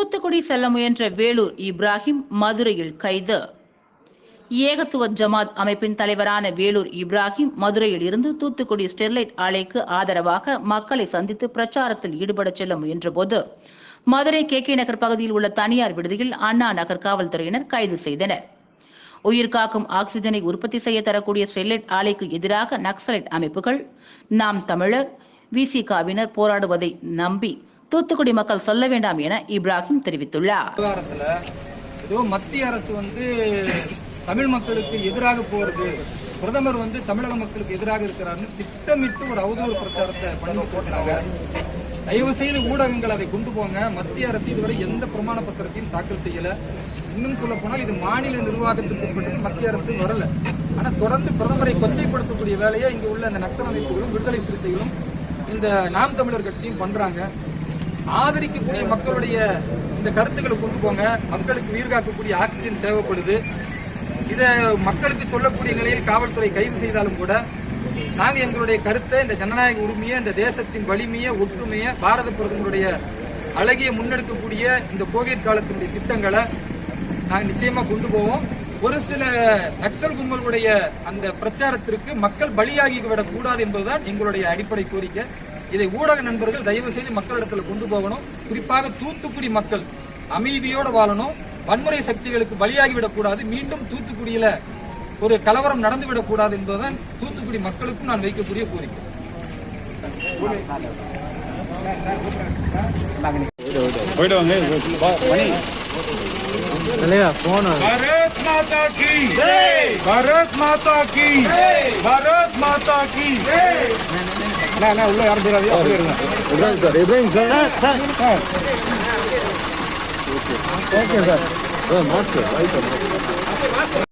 தூத்துக்குடி செல்ல முயன்ற வேலூர் இப்ராஹிம் மதுரையில் கைது. ஏகத்துவ ஜமாத் அமைப்பின் தலைவரான வேலூர் இப்ராஹிம் மதுரையில் இருந்து தூத்துக்குடி ஸ்டெர்லைட் ஆலைக்கு ஆதரவாக மக்களை சந்தித்து பிரச்சாரத்தில் ஈடுபட செல்ல முயன்றபோது மதுரை கே நகர் பகுதியில் உள்ள தனியார் விடுதியில் அண்ணா நகர் காவல்துறையினர் கைது செய்தனர். உயிர்காக்கும் ஆக்சிஜனை உற்பத்தி செய்ய தரக்கூடிய ஸ்டெர்லைட் ஆலைக்கு எதிராக நக்சலைட் அமைப்புகள், நாம் தமிழர், விசிகாவினர் போராடுவதை நம்பி தூத்துக்குடி மக்கள் சொல்ல வேண்டாம் என இப்ராஹிம் தெரிவித்துள்ளார். மத்திய அரசு தமிழ் மக்களுக்கு எதிராக போறது, பிரதமர் தமிழக மக்களுக்கு எதிராக இருக்கிறார் திட்டமிட்டு ஒரு அவதூறு பிரச்சாரத்தை பண்ணி போட்டாங்க. தயவு செய்து ஊடகங்கள் அதை கொண்டு போங்க. மத்திய அரசு இதுவரை எந்த பிரமாண பத்திரத்தையும் தாக்கல் செய்யல. இன்னும் சொல்ல போனால் இது மாநில நிர்வாகத்துக்கு உட்பட்டது, மத்திய அரசு வரல. ஆனா தொடர்ந்து பிரதமரை கொச்சைப்படுத்தக்கூடிய வேலையை இங்க உள்ள இந்த நக்சல் அமைப்புகளும் விடுதலை சிறுத்தைகளும் இந்த நாம் தமிழர் கட்சியும் பண்றாங்க. ஆதரிக்கக்கூடிய மக்களுடைய இந்த கருத்துக்களை கொண்டு போங்க. மக்களுக்கு உயிர் காக்கக்கூடிய ஆக்சிஜன் தேவைப்படுது. இதை மக்களுக்கு சொல்லக்கூடிய நிலையில் காவல்துறை கைது செய்தாலும் கூட நாங்க எங்களுடைய கருத்தை, இந்த ஜனநாயக உரிமையை, இந்த தேசத்தின் வலிமையை, ஒற்றுமையை, பாரத பிரதமருடைய அழகிய முன்னெடுக்கக்கூடிய இந்த கோவிட் காலத்தினுடைய திட்டங்களை நாங்கள் நிச்சயமா கொண்டு போவோம். ஒரு சில நக்சல் கும்பலுடைய அந்த பிரச்சாரத்திற்கு மக்கள் பலியாகி விடக்கூடாது என்பதுதான் எங்களுடைய அடிப்படை கோரிக்கை. இதை ஊடக நண்பர்கள் தயவு செய்து மக்களிடத்தில் கொண்டு போகணும். குறிப்பாக தூத்துக்குடி மக்கள் அமைதியோடு வாழணும். வன்முறை சக்திகளுக்கு பலியாகிவிடக்கூடாது. மீண்டும் தூத்துக்குடியில ஒரு கலவரம் நடந்துவிடக்கூடாது என்பதுதான் தூத்துக்குடி மக்களுக்கும் நான் வைக்கக்கூடிய கோரிக்கை. भारत माता की जय, भारत माता की जय, भारत माता की जय. ना उल्ला यार बेरा Ibrahim sir okay sir master